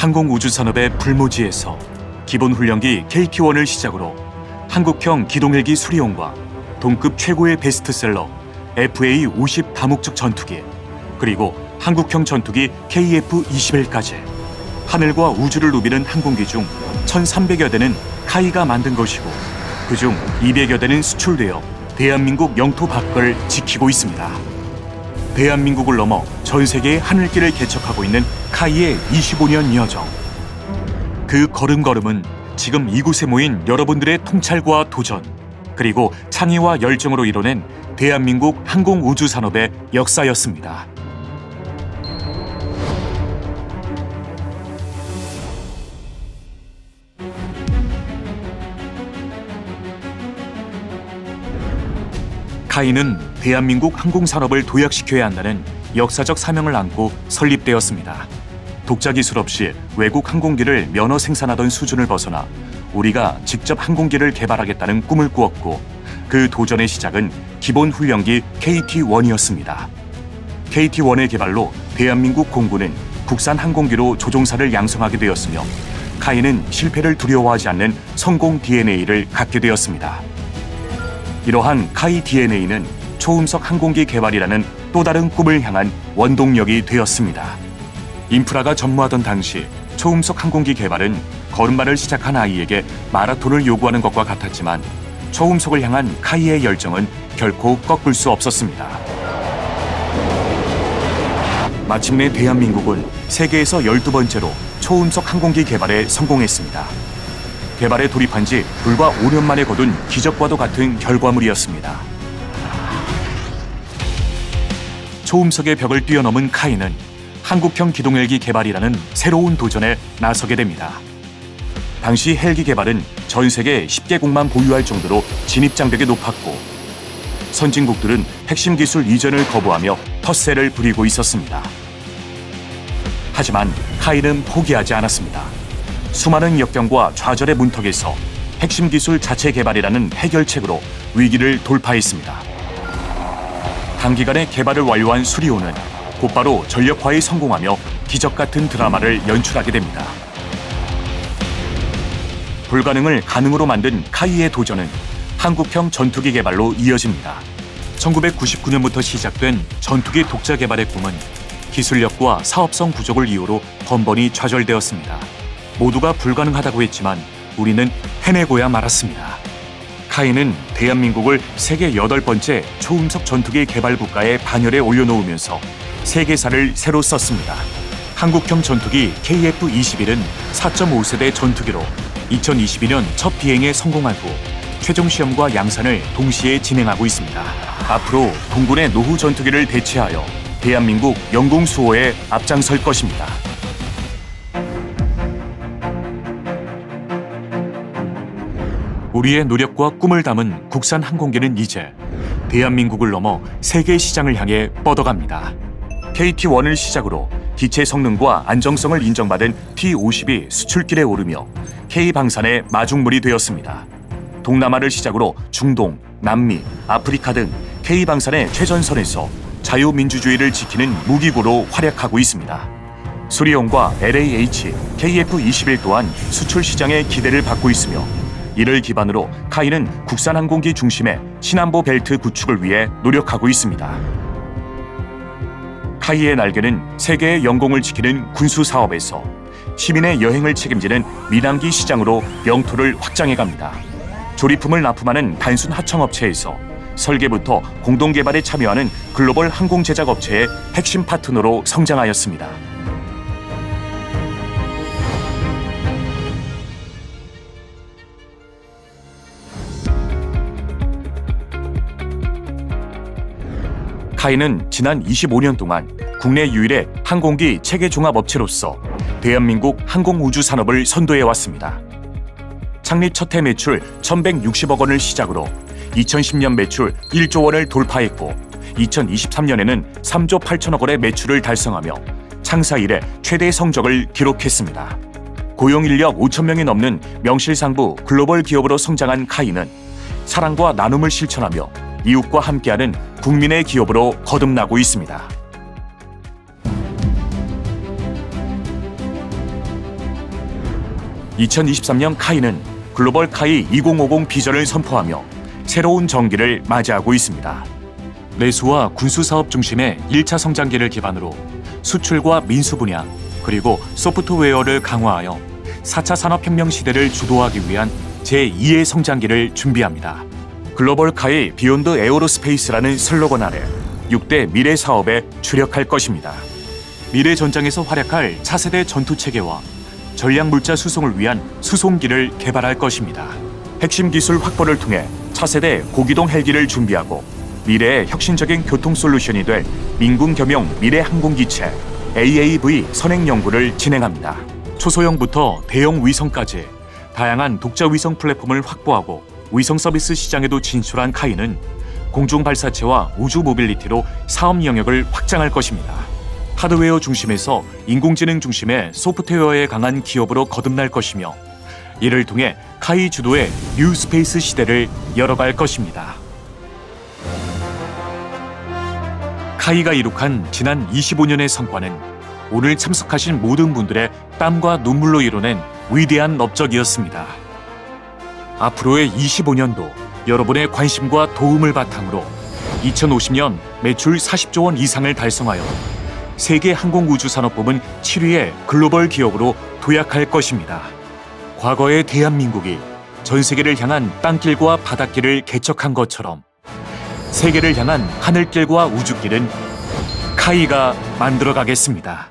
항공우주산업의 불모지에서 기본훈련기 KT-1을 시작으로 한국형 기동헬기 수리용과 동급 최고의 베스트셀러 FA-50 다목적 전투기, 그리고 한국형 전투기 KF-21까지 하늘과 우주를 누비는 항공기 중 1,300여 대는 카이가 만든 것이고, 그중 200여 대는 수출되어 대한민국 영토 밖을 지키고 있습니다. 대한민국을 넘어 전 세계의 하늘길을 개척하고 있는 카이의 25년 여정. 그 걸음걸음은 지금 이곳에 모인 여러분들의 통찰과 도전, 그리고 창의와 열정으로 이뤄낸 대한민국 항공우주산업의 역사였습니다. 카이는 대한민국 항공산업을 도약시켜야 한다는 역사적 사명을 안고 설립되었습니다. 독자 기술 없이 외국 항공기를 면허 생산하던 수준을 벗어나 우리가 직접 항공기를 개발하겠다는 꿈을 꾸었고, 그 도전의 시작은 기본훈련기 KT-1이었습니다. KT-1의 개발로 대한민국 공군은 국산 항공기로 조종사를 양성하게 되었으며, 카이는 실패를 두려워하지 않는 성공 DNA를 갖게 되었습니다. 이러한 카이 DNA는 초음속 항공기 개발이라는 또 다른 꿈을 향한 원동력이 되었습니다. 인프라가 전무하던 당시 초음속 항공기 개발은 걸음마를 시작한 아이에게 마라톤을 요구하는 것과 같았지만, 초음속을 향한 카이의 열정은 결코 꺾을 수 없었습니다. 마침내 대한민국은 세계에서 12번째로 초음속 항공기 개발에 성공했습니다. 개발에 돌입한 지 불과 5년 만에 거둔 기적과도 같은 결과물이었습니다. 초음속의 벽을 뛰어넘은 카이는 한국형 기동헬기 개발이라는 새로운 도전에 나서게 됩니다. 당시 헬기 개발은 전 세계 10개국만 보유할 정도로 진입장벽이 높았고, 선진국들은 핵심 기술 이전을 거부하며 텃세를 부리고 있었습니다. 하지만 카이는 포기하지 않았습니다. 수많은 역경과 좌절의 문턱에서 핵심 기술 자체 개발이라는 해결책으로 위기를 돌파했습니다. 단기간에 개발을 완료한 수리호는 곧바로 전력화에 성공하며 기적 같은 드라마를 연출하게 됩니다. 불가능을 가능으로 만든 카이의 도전은 한국형 전투기 개발로 이어집니다. 1999년부터 시작된 전투기 독자 개발의 꿈은 기술력과 사업성 부족을 이유로 번번이 좌절되었습니다. 모두가 불가능하다고 했지만 우리는 해내고야 말았습니다. 카이는 대한민국을 세계 8번째 초음속 전투기 개발 국가의 반열에 올려놓으면서 세계사를 새로 썼습니다. 한국형 전투기 KF-21은 4.5세대 전투기로 2022년 첫 비행에 성공한 후 최종 시험과 양산을 동시에 진행하고 있습니다. 앞으로 공군의 노후 전투기를 대체하여 대한민국 영공 수호에 앞장설 것입니다. 우리의 노력과 꿈을 담은 국산 항공기는 이제 대한민국을 넘어 세계 시장을 향해 뻗어갑니다. KT-1을 시작으로 기체 성능과 안정성을 인정받은 T-50이 수출길에 오르며 K방산의 마중물이 되었습니다. 동남아를 시작으로 중동, 남미, 아프리카 등 K방산의 최전선에서 자유민주주의를 지키는 무기고로 활약하고 있습니다. 수리용과 LAH, KF-21 또한 수출 시장의 기대를 받고 있으며, 이를 기반으로 카이는 국산 항공기 중심의 신안보 벨트 구축을 위해 노력하고 있습니다. 카이의 날개는 세계의 영공을 지키는 군수 사업에서 시민의 여행을 책임지는 민항기 시장으로 영토를 확장해갑니다. 조립품을 납품하는 단순 하청업체에서 설계부터 공동개발에 참여하는 글로벌 항공 제작 업체의 핵심 파트너로 성장하였습니다. 카이는 지난 25년 동안 국내 유일의 항공기 체계 종합 업체로서 대한민국 항공우주 산업을 선도해왔습니다. 창립 첫 해 매출 1,160억 원을 시작으로 2010년 매출 1조 원을 돌파했고, 2023년에는 3조 8천억 원의 매출을 달성하며 창사 이래 최대 성적을 기록했습니다. 고용 인력 5천 명이 넘는 명실상부 글로벌 기업으로 성장한 카이는 사랑과 나눔을 실천하며 이웃과 함께하는 국민의 기업으로 거듭나고 있습니다. 2023년 카이는 글로벌 카이 2050 비전을 선포하며 새로운 전기를 맞이하고 있습니다. 내수와 군수 사업 중심의 1차 성장기를 기반으로 수출과 민수 분야 그리고 소프트웨어를 강화하여 4차 산업혁명 시대를 주도하기 위한 제2의 성장기를 준비합니다. 글로벌 카이 비욘드 에어로스페이스라는 슬로건 아래 6대 미래 사업에 주력할 것입니다. 미래 전장에서 활약할 차세대 전투체계와 전략물자 수송을 위한 수송기를 개발할 것입니다. 핵심 기술 확보를 통해 차세대 고기동 헬기를 준비하고 미래의 혁신적인 교통 솔루션이 될 민군 겸용 미래 항공기체 AAV 선행 연구를 진행합니다. 초소형부터 대형 위성까지 다양한 독자 위성 플랫폼을 확보하고 위성 서비스 시장에도 진출한 카이는 공중 발사체와 우주 모빌리티로 사업 영역을 확장할 것입니다. 하드웨어 중심에서 인공지능 중심의 소프트웨어에 강한 기업으로 거듭날 것이며 이를 통해 카이 주도의 뉴 스페이스 시대를 열어갈 것입니다. 카이가 이룩한 지난 25년의 성과는 오늘 참석하신 모든 분들의 땀과 눈물로 이뤄낸 위대한 업적이었습니다. 앞으로의 25년도 여러분의 관심과 도움을 바탕으로 2050년 매출 40조 원 이상을 달성하여 세계 항공우주산업부문 7위의 글로벌 기업으로 도약할 것입니다. 과거의 대한민국이 전 세계를 향한 땅길과 바닷길을 개척한 것처럼 세계를 향한 하늘길과 우주길은 카이가 만들어가겠습니다.